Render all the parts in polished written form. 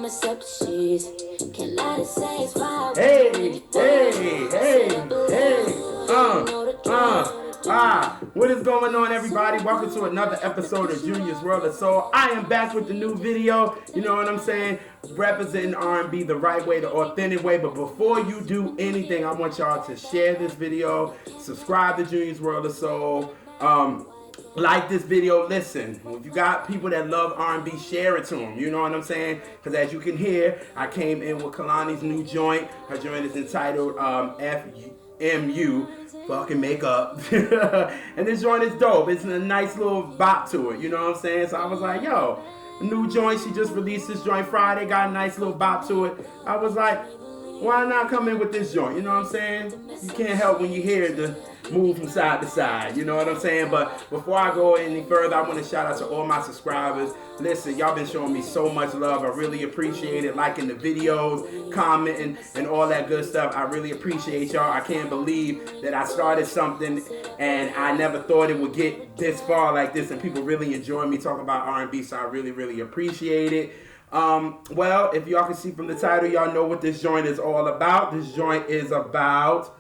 What is going on, everybody? Welcome to another episode of Junior's World of Soul. I am back with the new video, you know what I'm saying? Representing R&B the right way, the authentic way. But before you do anything, I want y'all to share this video, subscribe to Junior's World of Soul, like this video. Listen, if you got people that love R&B, share it to them, you know what I'm saying? Because as you can hear, I came in with Kehlani's new joint. Her joint is entitled FMU, fucking makeup. And this joint is dope. It's a nice little bop to it, you know what I'm saying? So I was like, yo, new joint. She just released this joint Friday, got a nice little bop to it. I was like, why not come in with this joint? You know what I'm saying? You can't help when you hear the move from side to side, you know what I'm saying? But before I go any further, I want to shout out to all my subscribers. Listen, y'all been showing me so much love. I really appreciate it. Liking the videos, commenting, and all that good stuff. I really appreciate y'all. I can't believe that I started something and I never thought it would get this far like this, and people really enjoy me talking about R&B, so I really, really appreciate it. Well, if y'all can see from the title, y'all know what this joint is all about. This joint is about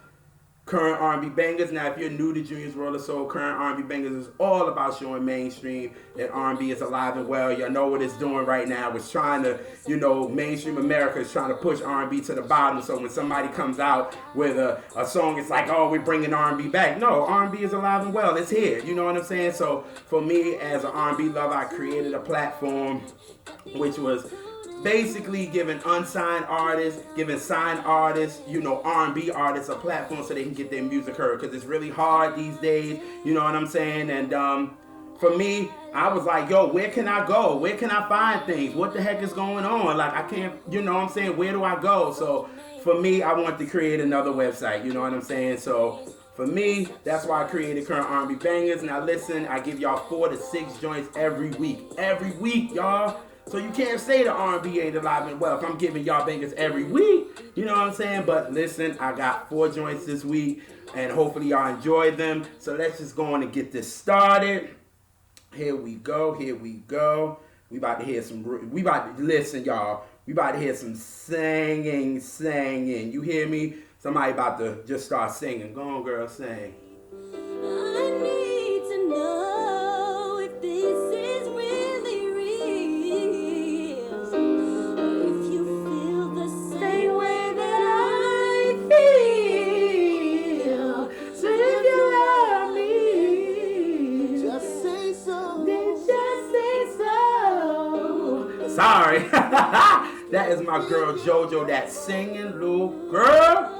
current R&B bangers. Now, if you're new to Junior's World of Soul, current R&B bangers is all about showing mainstream that R&B is alive and well. Y'all know what it's doing right now. It's trying to, you know, mainstream America is trying to push R&B to the bottom. So when somebody comes out with a song, it's like, oh, we're bringing R&B back. No, R&B is alive and well. It's here. You know what I'm saying? So for me, as an R&B lover, I created a platform which was basically giving unsigned artists, giving signed artists, you know, R&B artists a platform so they can get their music heard, because it's really hard these days, you know what I'm saying? And for me, I was like, yo, where can I go? Where can I find things? What the heck is going on? Like, I can't, you know what I'm saying? Where do I go? So for me, I wanted to create another website, you know what I'm saying? So for me, that's why I created Current R&B Bangers. Now listen, I give y'all 4 to 6 joints every week, y'all. So you can't say the R&B ain't alive and well if I'm giving y'all bangers every week. You know what I'm saying? But listen, I got 4 joints this week, and hopefully y'all enjoyed them. So let's just go on and get this started. Here we go. We about to hear listen, y'all. We about to hear some singing. You hear me? Somebody about to just start singing. Go on, girl, sing. I need to know if this is really real. If you feel the same way that I feel. So if you love me, just say so. Then just say so. Sorry. That is my girl JoJo, that singing little girl.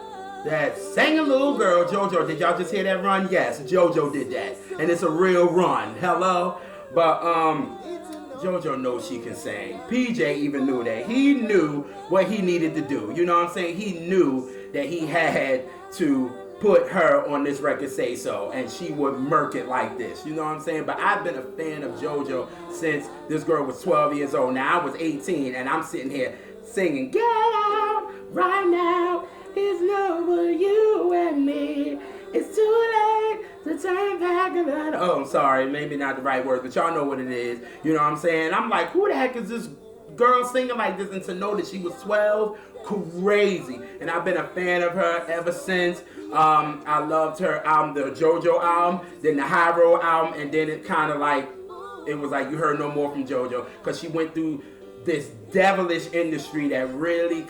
That singing little girl, JoJo. Did y'all just hear that run? Yes, JoJo did that. And it's a real run. Hello? But JoJo knows she can sing. PJ even knew that. He knew what he needed to do. You know what I'm saying? He knew that he had to put her on this record, Say So, and she would murk it like this. You know what I'm saying? But I've been a fan of JoJo since this girl was 12 years old. Now I was 18, and I'm sitting here singing, get out right now. It's no but you and me. It's too late to turn back around. Oh, I'm sorry. Maybe not the right words, but y'all know what it is. You know what I'm saying? I'm like, who the heck is this girl singing like this? And to know that she was 12, crazy. And I've been a fan of her ever since. I loved her album, the JoJo album, then the H.E.R album, and then it kind of like, it was like you heard no more from JoJo, because she went through this devilish industry that really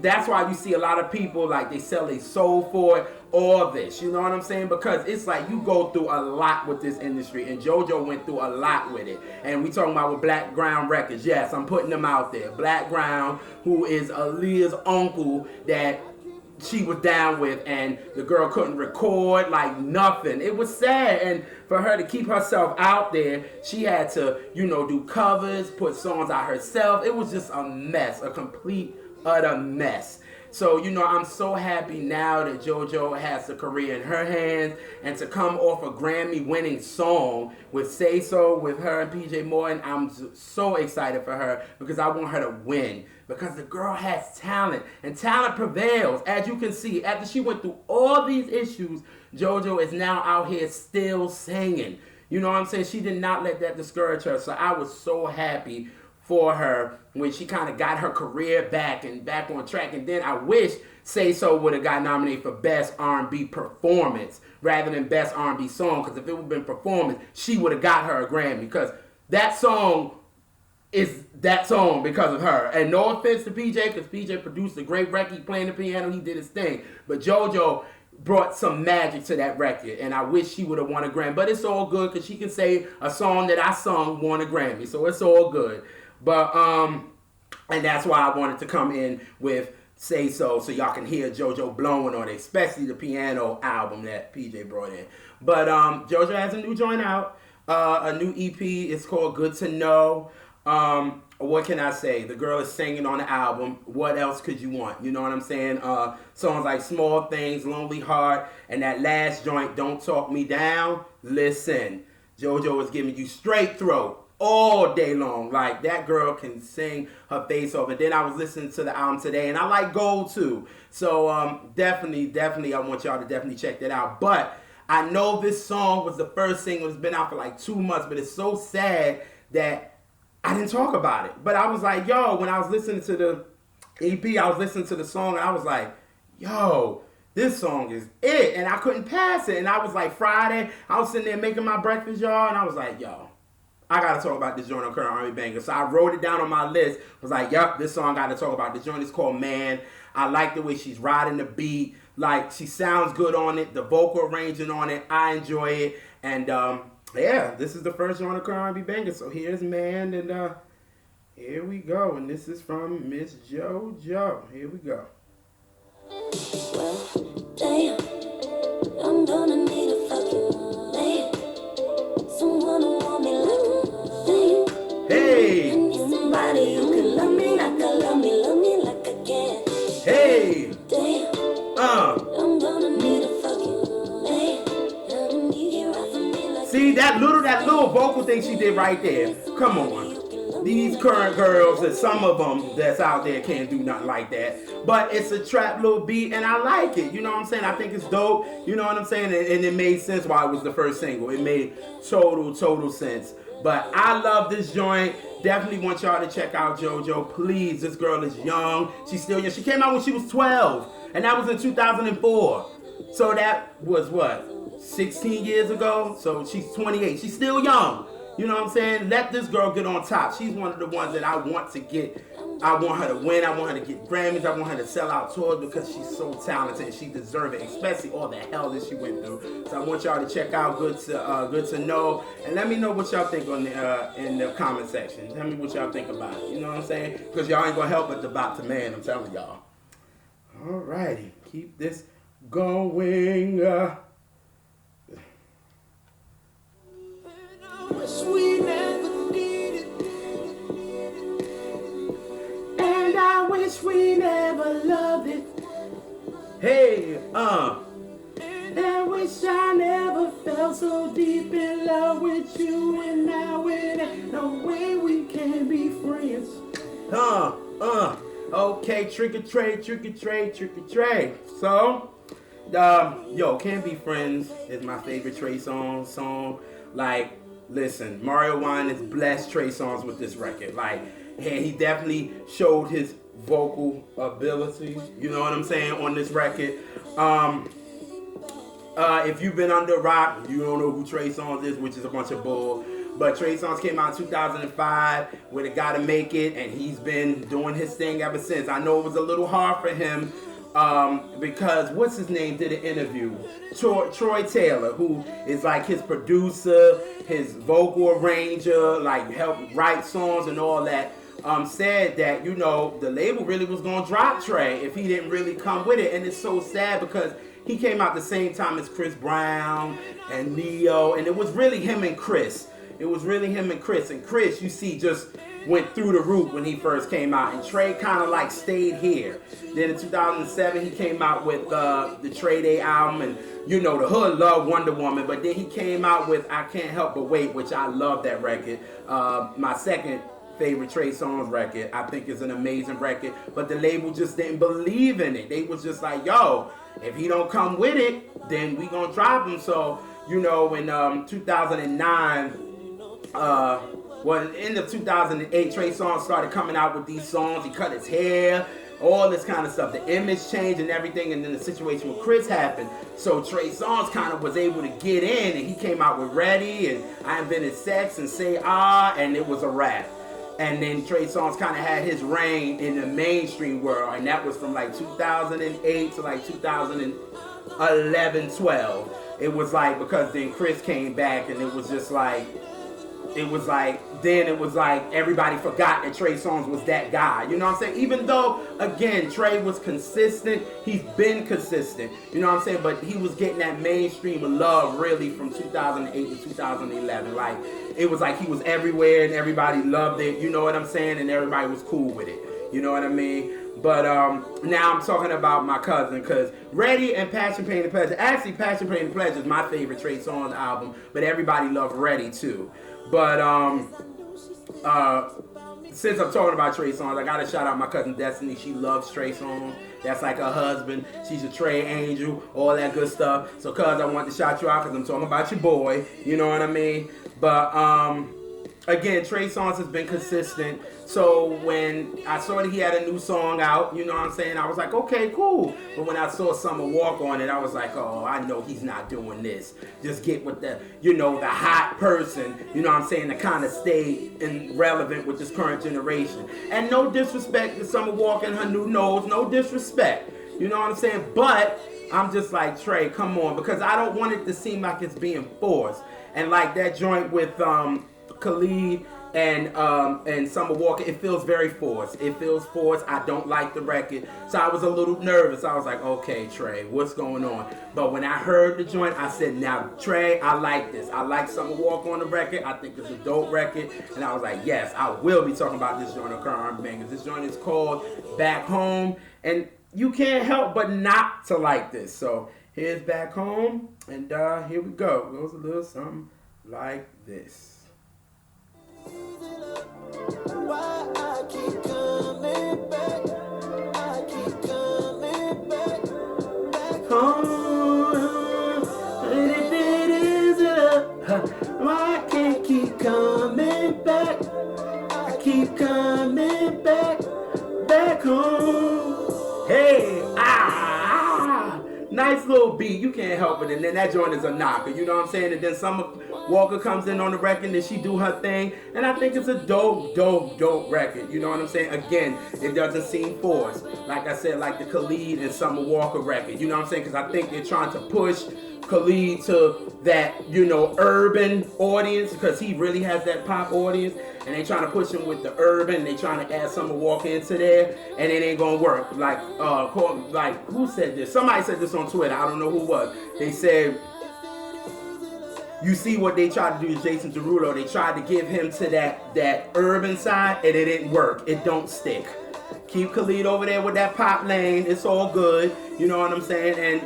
that's why you see a lot of people, like, they sell their soul for it, all this, you know what I'm saying? Because it's like you go through a lot with this industry, and JoJo went through a lot with it. And we talking about with Black Ground Records. Yes, I'm putting them out there. Black Ground, who is Aaliyah's uncle that she was down with, and the girl couldn't record, like nothing. It was sad, and for her to keep herself out there, she had to, you know, do covers, put songs out herself. It was just a mess, a complete, utter mess. So, you know, I'm so happy now that JoJo has a career in her hands, and to come off a Grammy-winning song with Say So with her and PJ Morton, I'm so excited for her, because I want her to win. Because the girl has talent, and talent prevails. As you can see, after she went through all these issues, JoJo is now out here still singing. You know what I'm saying? She did not let that discourage her. So I was so happy for her when she kind of got her career back and back on track. And then I wish Say So would have got nominated for Best R&B Performance rather than Best R&B Song, because if it would have been Performance, she would have got her a Grammy, because that song is that song because of her. And no offense to PJ, because PJ produced a great record. He playing the piano, he did his thing. But JoJo brought some magic to that record, and I wish she would have won a Grammy. But it's all good, because she can say a song that I sung won a Grammy, so it's all good. But and that's why I wanted to come in with Say So y'all can hear JoJo blowing on it, especially the piano album that PJ brought in. But JoJo has a new joint out, a new EP. It's called Good to Know. What can I say? The girl is singing on the album. What else could you want? You know what I'm saying? Songs like Small Things, Lonely Heart, and that last joint, Don't Talk Me Down. Listen, JoJo is giving you straight throat all day long. Like, that girl can sing her face off. And then I was listening to the album today, and I like Gold too. So definitely I want y'all to definitely check that out. But I know this song was the first single. It's been out for like 2 months, but it's so sad that I didn't talk about it. But I was like, yo, when I was listening to the EP, I was listening to the song, and I was like, yo, this song is it. And I couldn't pass it. And I was like, Friday, I was sitting there making my breakfast, y'all, and I was like, yo, I got to talk about this joint on Current R&B Banger. So I wrote it down on my list. I was like, yep, this song I got to talk about. The joint is called Man. I like the way she's riding the beat. Like, she sounds good on it. The vocal arranging on it, I enjoy it. And, yeah, this is the first joint on Current R&B Banger. So here's Man, and here we go. And this is from Miss JoJo. Here we go. Well, damn, I'm gonna need a fucking man. Someone who want me like a thing. Hey! I need somebody who can love me like I love me like I can. Hey! Damn, I'm gonna need a fucking man. I need you right for me like. See, that little vocal thing she did right there. Come on. These current girls, and some of them that's out there can't do nothing like that. But it's a trap little beat, and I like it. You know what I'm saying? I think it's dope. You know what I'm saying? And it made sense why it was the first single. It made total sense. But I love this joint. Definitely want y'all to check out JoJo. Please, this girl is young. She's still young. She came out when she was 12, and that was in 2004. So that was what? 16 years ago? So she's 28. She's still young. You know what I'm saying? Let this girl get on top. She's one of the ones that I want to get. I want her to win. I want her to get Grammys. I want her to sell out tours because she's so talented and she deserves it, especially all the hell that she went through. So I want y'all to check out Good to Know, and let me know what y'all think on in the comment section. Tell me what y'all think about it. You know what I'm saying? Because y'all ain't gonna help but debate the man. I'm telling y'all. Alrighty, keep this going. Wish we never did it. And I wish we never loved it. Hey, And I wish I never felt so deep in love with you. And now it ain't no way we can be friends. Okay, trick or trade. So, yo, Can't Be Friends is my favorite Trey Songz song. Like, listen, Mario Winans blessed Trey Songz with this record. Like, and he definitely showed his vocal ability, you know what I'm saying, on this record. If you've been under a rock, you don't know who Trey Songz is, which is a bunch of bull. But Trey Songz came out in 2005 with A Gotta Make It, and he's been doing his thing ever since. I know it was a little hard for him because what's his name did an interview. Troy Taylor, who is like his producer, his vocal arranger, like helped write songs and all that, said that, you know, the label really was going to drop Trey if he didn't really come with it. And it's so sad because he came out the same time as Chris Brown and Neo, and it was really him and Chris. And Chris, you see, just went through the roof when he first came out, and Trey kind of like stayed here. Then in 2007, he came out with the Trey Day album, and you know, the hood loved Wonder Woman, but then he came out with I Can't Help But Wait, which I love that record. My second favorite Trey Songz record. I think it's an amazing record, but the label just didn't believe in it. They was just like, yo, if he don't come with it, then we gonna drop him. So, you know, in 2009, well, end of 2008, Trey Songz started coming out with these songs. He cut his hair, all this kind of stuff. The image changed and everything, and then the situation with Chris happened. So Trey Songz kind of was able to get in, and he came out with Ready and I Invented Sex and Say Ah, and it was a wrap. And then Trey Songz kind of had his reign in the mainstream world, and that was from like 2008 to like 2011, 12. It was like, because then Chris came back, and it was just like, then it was like everybody forgot that Trey Songz was that guy. You know what I'm saying? Even though, again, Trey was consistent, he's been consistent. You know what I'm saying? But he was getting that mainstream love really from 2008 to 2011. Like, it was like he was everywhere and everybody loved it. You know what I'm saying? And everybody was cool with it. You know what I mean? But now I'm talking about my cousin, because Ready and Passion, Pain, and Pleasure. Actually, Passion, Pain, and Pleasure is my favorite Trey Songz album, but everybody loved Ready too. But since I'm talking about Trey Songz, I gotta shout out my cousin Destiny. She loves Trey Songz. That's like her husband. She's a Trey angel, all that good stuff. So, cuz, I want to shout you out because I'm talking about your boy. You know what I mean? But again, Trey Songz has been consistent. So when I saw that he had a new song out, you know what I'm saying, I was like, okay, cool. But when I saw Summer Walk on it, I was like, oh, I know he's not doing this. Just get with the, you know, the hot person, you know what I'm saying, to kind of stay relevant with this current generation. And no disrespect to Summer Walk and her new nose, no disrespect. You know what I'm saying? But I'm just like, Trey, come on, because I don't want it to seem like it's being forced. And like that joint with Khalid and Summer Walker, it feels very forced. It feels forced. I don't like the record. So I was a little nervous. I was like, okay, Trey, what's going on? But when I heard the joint, I said, now, Trey, I like this. I like Summer Walker on the record. I think it's a dope record. And I was like, yes, I will be talking about this joint on Current R&B Bangers. This joint is called Back Home. And you can't help but not to like this. So here's Back Home. And here we go. It goes a little something like this. Why I keep coming back? I keep coming back, back home. Why I can't keep coming back? I keep coming back, back home. Hey, nice little beat. You can't help it. And then that joint is a knocker. You know what I'm saying? And then Summer Walker comes in on the record and she do her thing. And I think it's a dope record. You know what I'm saying? Again, it doesn't seem forced. Like I said, like the Khalid and Summer Walker record. You know what I'm saying? Because I think they're trying to push Khalid to that, you know, urban audience, because he really has that pop audience. And they trying to push him with the urban. They trying to add Summer Walker into there, and it ain't gonna work. Like who said this? Somebody said this on Twitter. I don't know who it was. They said, you see what they tried to do to Jason Derulo. They tried to give him to that urban side, and it didn't work. It don't stick. Keep Khalid over there with that pop lane. It's all good. You know what I'm saying? And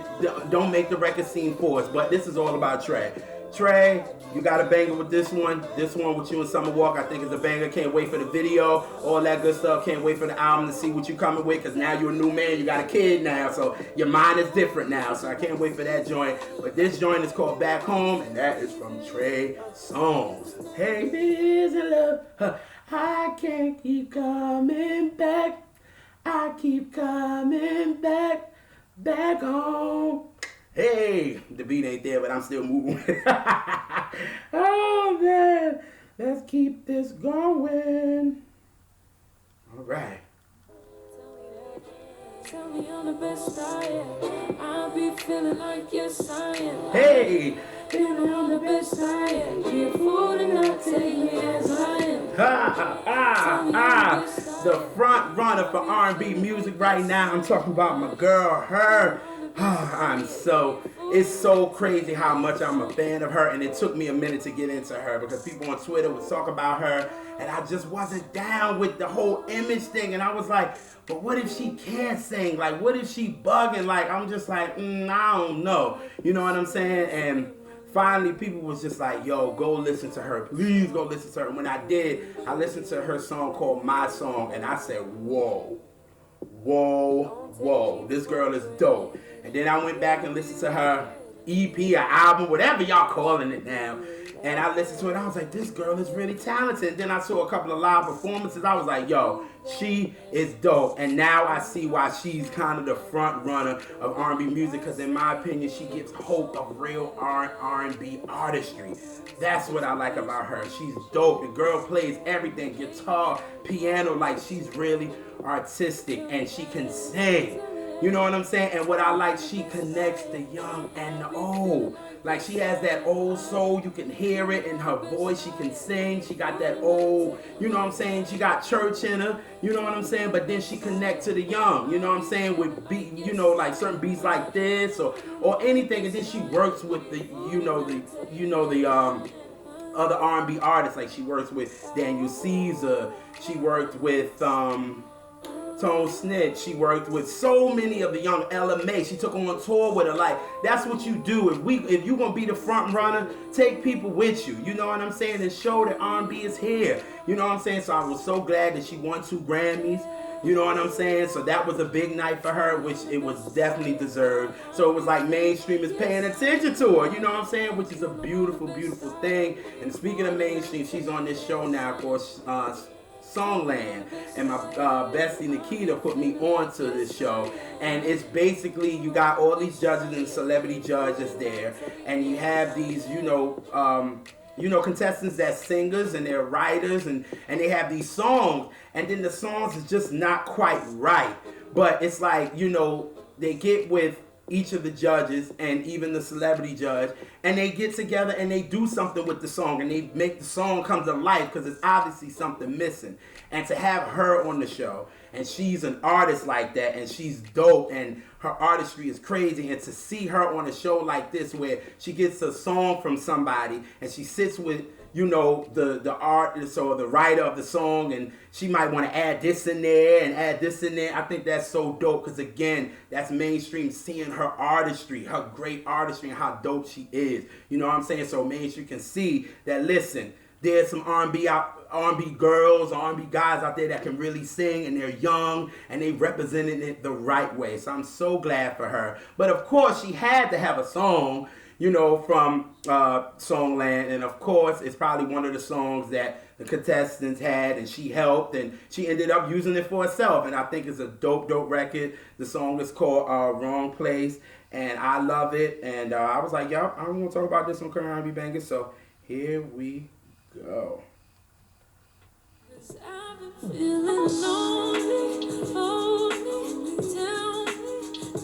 don't make the record seem forced. But this is all about Trey. Trey, you got a banger with this one. This one with you and Summer Walker, I think is a banger. Can't wait for the video, all that good stuff. Can't wait for the album to see what you coming with, because now you're a new man. You got a kid now, so your mind is different now. So I can't wait for that joint. But this joint is called Back Home, and that is from Trey Songz. Hey, busy love, I can't keep coming back. I keep coming back, back home. Hey, the beat ain't there, but I'm still moving. Oh, man. Let's keep this going. All right. Tell me I'm the best I am. I'll be feeling like yes I am. Hey. Feeling I'm the best I am. Give food and not take me as I am. The front runner for R&B music right now. I'm talking about my girl, H.E.R. It's so crazy how much I'm a fan of her, and it took me a minute to get into her because people on Twitter would talk about her, and I just wasn't down with the whole image thing, and I was like, but what if she can't sing? Like, what if she bugging? Like, I'm just like, I don't know. You know what I'm saying? And finally, people was just like, yo, go listen to her. Please go listen to her. And when I did, I listened to her song called My Song, and I said, whoa, this girl is dope. And then I went back and listened to her EP or album, whatever y'all calling it now. And I listened to it. I was like, this girl is really talented. And then I saw a couple of live performances. I was like, yo, she is dope. And now I see why she's kind of the front runner of R&B music. Because in my opinion, she gives hope of real R&B artistry. That's what I like about her. She's dope. The girl plays everything, guitar, piano, like she's really artistic. And she can sing. You know what I'm saying? And what I like, she connects the young and the old. Like, she has that old soul. You can hear it in her voice. She can sing. She got that old, you know what I'm saying? She got church in her. You know what I'm saying? But then she connects to the young. You know what I'm saying? With beat, you know, like certain beats like this or anything. And then she works with the, other R&B artists. Like, she works with Daniel Caesar. She worked with, Tone Snitch. She worked with so many of the young LMA. She took them on tour with her. Like, that's what you do. If you gonna be the front runner, take people with you. You know what I'm saying? And show that R&B is here. You know what I'm saying? So I was so glad that she won 2 Grammys. You know what I'm saying? So that was a big night for her, which it was definitely deserved. So it was like mainstream is paying attention to her. You know what I'm saying? Which is a beautiful, beautiful thing. And speaking of mainstream, she's on this show now, of course, Songland, and my bestie Nikita put me on to this show. And it's basically, you got all these judges and celebrity judges there, and you have these contestants that's singers and they're writers, and they have these songs, and then the songs is just not quite right. But it's like, they get with each of the judges and even the celebrity judge, and they get together and they do something with the song, and they make the song come to life because it's obviously something missing. And to have her on the show, and she's an artist like that, and she's dope, and her artistry is crazy, and to see her on a show like this where she gets a song from somebody and she sits with the artist or the writer of the song, and she might want to add this in there and add this in there. I think that's so dope because, again, that's mainstream seeing her artistry, her great artistry, and how dope she is. You know what I'm saying? So mainstream can see that, listen, there's some R&B girls, R&B guys out there that can really sing, and they're young, and they represented it the right way. So I'm so glad for her. But of course, she had to have a song, from Songland. And of course, it's probably one of the songs that the contestants had, and she helped, and she ended up using it for herself. And I think it's a dope, dope record. The song is called Wrong Place, and I love it. And I was like, yo, I'm going to talk about this on Current R&B Bangers. So here we go. I've been feeling lonely, tell me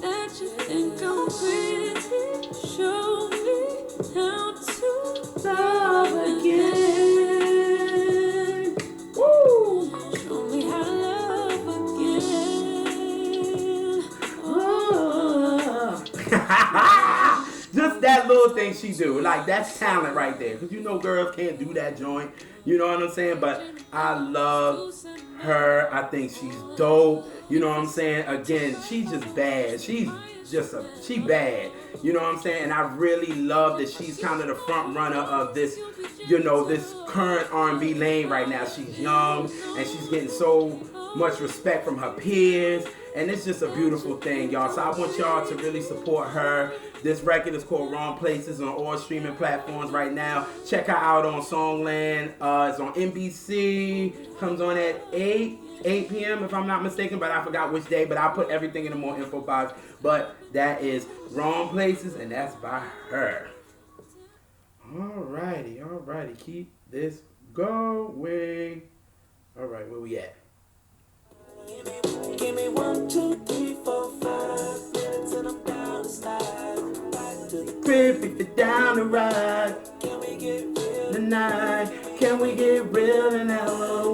that you think I'm pretty, show me how to love again. Woo! Show me how to love again. Oh. Just that little thing she do, like, that's talent right there. Because girls can't do that joint. You know what I'm saying? But I love her. I think she's dope. You know what I'm saying? Again, she's just bad. She bad. You know what I'm saying? And I really love that she's kind of the front runner of this, this current R&B lane right now. She's young, and she's getting so much respect from her peers. And it's just a beautiful thing, y'all. So I want y'all to really support her. This record is called Wrong Places on all streaming platforms right now. Check her out on Songland. It's on NBC. Comes on at 8 p.m. if I'm not mistaken, but I forgot which day. But I'll put everything in the more info box. But that is Wrong Places, and that's by her. Alrighty. Keep this going. Alright, where we at? Give me 1, 2, 3, 4, 5 minutes and I'm down the slide. Back to the crib if you're down the ride. Can we get real tonight? Can we get real tonight? Oh,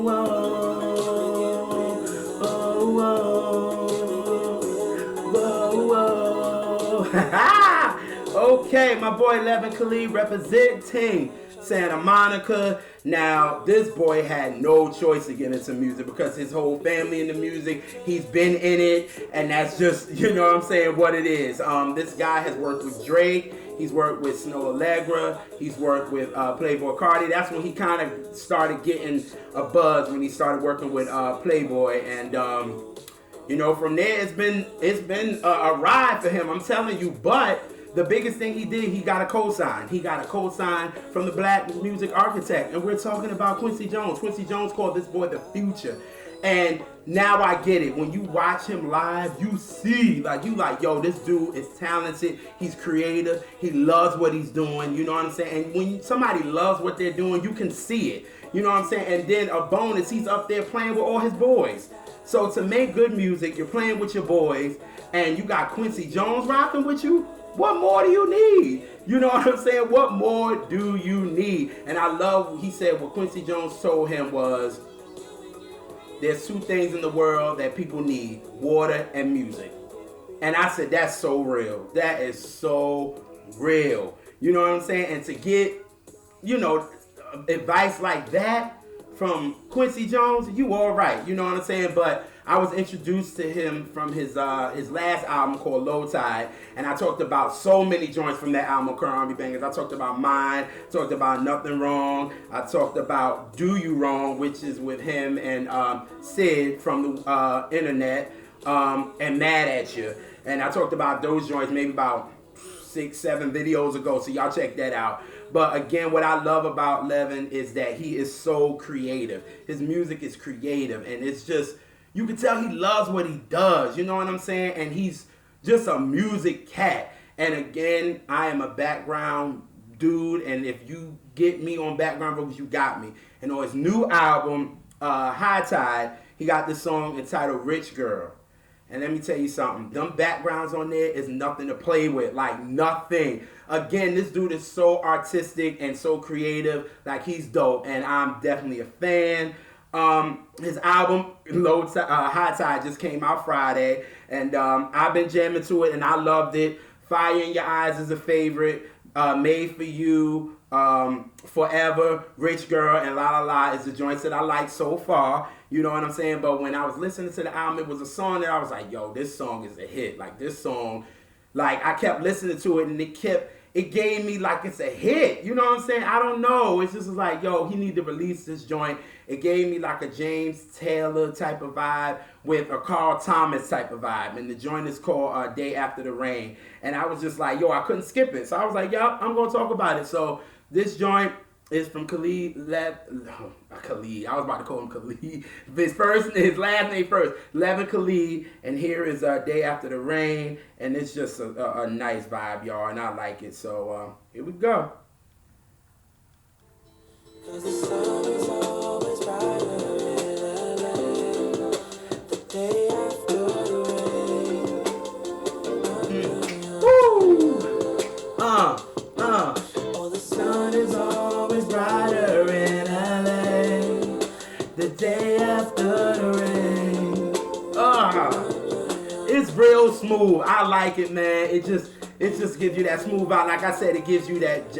Okay, my boy Leven Khalid representing Santa Monica. Now, this boy had no choice to get into music because his whole family in the music, he's been in it, and that's just, what it is. This guy has worked with Drake, he's worked with Snow Allegra, he's worked with Playboy Cardi. That's when he kind of started getting a buzz, when he started working with Playboy, and from there it's been a ride for him, I'm telling you. But the biggest thing he did, he got a cosign. He got a cosign from the Black Music Architect. And we're talking about Quincy Jones. Quincy Jones called this boy the future. And now I get it. When you watch him live, you see, like, yo, this dude is talented. He's creative. He loves what he's doing. You know what I'm saying? And when somebody loves what they're doing, you can see it. You know what I'm saying? And then a bonus, he's up there playing with all his boys. So to make good music, you're playing with your boys, and you got Quincy Jones rocking with you. What more do you need? You know what I'm saying? What more do you need? And I love, he said what Quincy Jones told him was, there's two things in the world that people need, water and music. And I said, that's so real. That is so real. You know what I'm saying? And to get, you know, advice like that from Quincy Jones, you all right. You know what I'm saying? But I was introduced to him from his last album called Low Tide, and I talked about so many joints from that album, Current R&B Bangers. I talked about Mine, talked about Nothing Wrong, I talked about Do You Wrong, which is with him and Sid from the internet, and Mad At You. And I talked about those joints maybe about 6-7 videos ago, so y'all check that out. But again, what I love about Leven is that he is so creative. His music is creative, and it's just, you can tell he loves what he does, you know what I'm saying? And he's just a music cat. And again, I am a background dude, and if you get me on background vocals, you got me. And on his new album, High Tide, he got this song entitled Rich Girl. And let me tell you something, them backgrounds on there is nothing to play with, like nothing. Again, this dude is so artistic and so creative, like he's dope, and I'm definitely a fan. His album High Tide just came out Friday, and I've been jamming to it and I loved it. Fire in Your Eyes is a favorite. Made for You, Forever, Rich Girl, and La La La is the joints that I like so far. You know what I'm saying? But when I was listening to the album, it was a song that I was like, yo, this song is a hit. Like this song, like I kept listening to it and it gave me like it's a hit. You know what I'm saying? I don't know. It's just like, yo, he need to release this joint. It gave me like a James Taylor type of vibe with a Carl Thomas type of vibe. And the joint is called Day After the Rain. And I was just like, yo, I couldn't skip it. So I was like, yo, I'm going to talk about it. So this joint is from Khalid. Khalid. I was about to call him Khalid. His last name first. Leven Khalid. And here is Day After the Rain. And it's just a nice vibe, y'all. And I like it. So here we go. 'Cause the sun is always brighter in LA. The day after the rain. Woo! Oh, the sun is always brighter in LA. The day after the rain. It's real smooth. I like it, man. It just gives you that smooth vibe. Like I said, it gives you that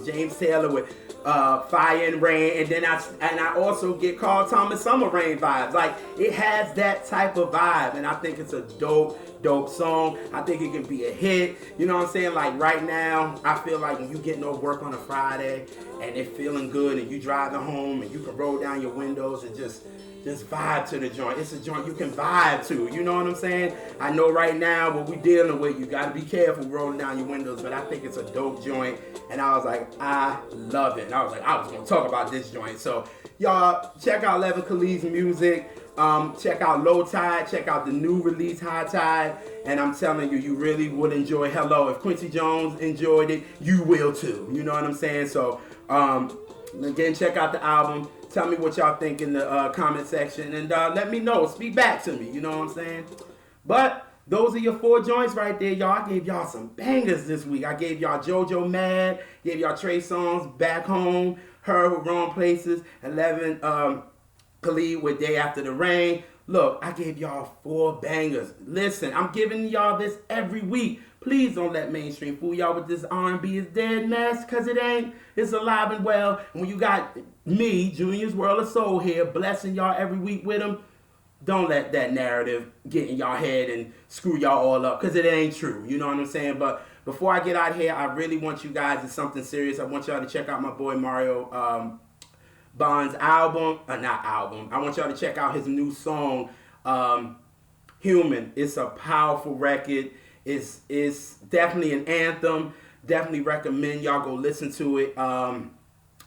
James Taylor with Fire and Rain, and then I also get Carl Thomas Summer Rain vibes. Like it has that type of vibe, and I think it's a dope song. I think it can be a hit. You know what I'm saying? Like right now, I feel like when you getting off work on a Friday and it feeling good, and you driving home and you can roll down your windows and just vibe to the joint. It's a joint you can vibe to. You know what I'm saying? I know right now what we dealing with, you got to be careful rolling down your windows, but I think it's a dope joint. And I was like, I love it. And I was like, I was going to talk about this joint. So y'all check out Leven Khalid's music. Check out Low Tide. Check out the new release High Tide. And I'm telling you, you really would enjoy Hello. If Quincy Jones enjoyed it, you will too. You know what I'm saying? So again, check out the album. Tell me what y'all think in the comment section, and let me know. Speak back to me. You know what I'm saying? But those are your 4 joints right there, y'all. I gave y'all some bangers this week. I gave y'all JoJo Mad, gave y'all Trey Songz Back Home, H.E.R with Wrong Places, and Leven Khalid with Day After the Rain. Look, I gave y'all 4 bangers. Listen, I'm giving y'all this every week. Please don't let mainstream fool y'all with this R&B is dead mess, because it ain't. It's alive and well. And when you got me, Junior's World of Soul here, blessing y'all every week with them, don't let that narrative get in y'all head and screw y'all all up, because it ain't true. You know what I'm saying? But before I get out here, I really want you guys, it's something serious. I want y'all to check out my boy Mario Bond's album. I want y'all to check out his new song, Human. It's a powerful record. It's definitely an anthem. Definitely recommend y'all go listen to it.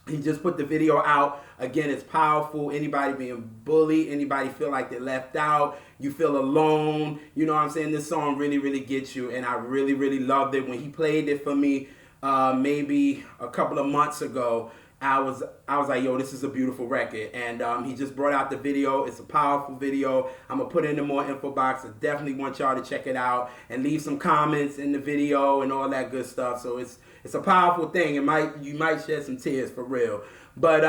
He just put the video out. Again, it's powerful. Anybody being bullied, anybody feel like they're left out, you feel alone, you know what I'm saying? This song really, really gets you, and I really, really loved it. When he played it for me maybe a couple of months ago, I was like, yo, this is a beautiful record. And he just brought out the video. It's a powerful video. I'm going to put it in the more info box. I definitely want y'all to check it out and leave some comments in the video and all that good stuff. So it's a powerful thing. You might shed some tears for real. But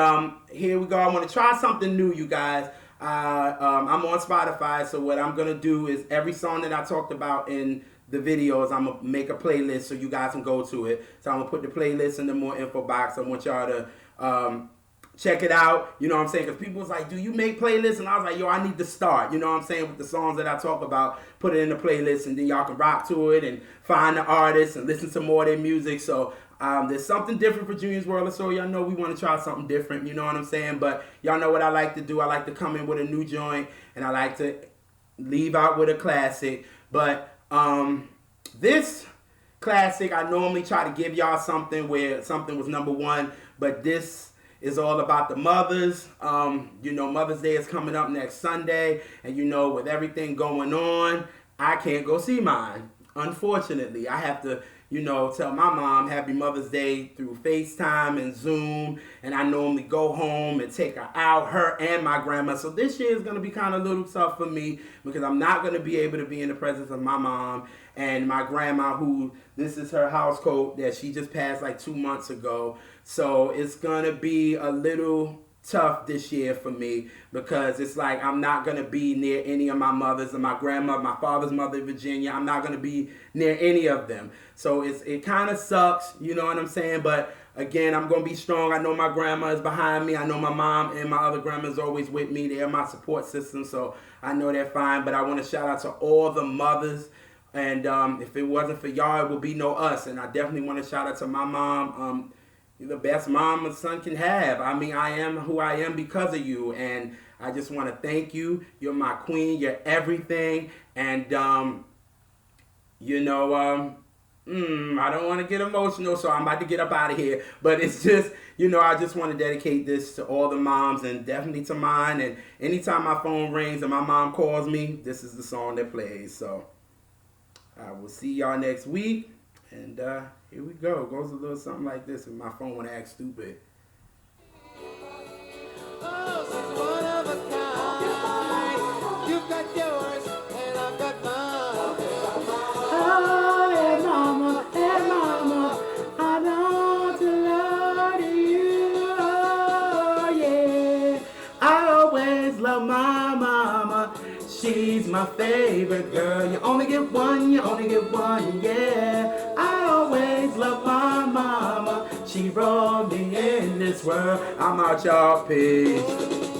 here we go. I want to try something new, you guys. I'm on Spotify, so what I'm going to do is every song that I talked about in the videos, I'm going to make a playlist so you guys can go to it. So I'm going to put the playlist in the more info box. I want y'all to check it out. You know what I'm saying? Because people was like, do you make playlists? And I was like, yo, I need to start. You know what I'm saying? With the songs that I talk about, put it in the playlist, and then y'all can rock to it and find the artists and listen to more of their music. So there's something different for Junior's World. So y'all know we want to try something different. You know what I'm saying? But y'all know what I like to do. I like to come in with a new joint, and I like to leave out with a classic. But this classic, I normally try to give y'all something where something was number one, but this is all about the mothers. You know, Mother's Day is coming up next Sunday, and you know, with everything going on, I can't go see mine. Unfortunately, I have to, you know, tell my mom Happy Mother's Day through FaceTime and Zoom, and I normally go home and take her out, her and my grandma. So this year is going to be kind of a little tough for me because I'm not going to be able to be in the presence of my mom and my grandma, who this is her house coat that she just passed like 2 months ago. So it's going to be a little tough this year for me because it's like I'm not going to be near any of my mothers and my grandma, my father's mother in Virginia. I'm not going to be near any of them. So it kind of sucks, you know what I'm saying? But again, I'm going to be strong. I know my grandma is behind me. I know my mom and my other grandma is always with me. They're my support system, so I know they're fine. But I want to shout out to all the mothers. And if it wasn't for y'all, it would be no us. And I definitely want to shout out to my mom. You're the best mom a son can have. I mean, I am who I am because of you. And I just want to thank you. You're my queen. You're everything. And, you know, I don't want to get emotional, so I'm about to get up out of here. But it's just, you know, I just want to dedicate this to all the moms and definitely to mine. And anytime my phone rings and my mom calls me, this is the song that plays. So I will see y'all next week. And here we go. It goes a little something like this if my phone want to act stupid. Oh, she's one of a kind. You've got yours and I've got mine. Oh, hey mama, I want to love you. Oh, yeah. I always love my mama. She's my favorite girl. You only get one, yeah. I always love my mama. She brought me in this world. I'm out, y'all. Peace.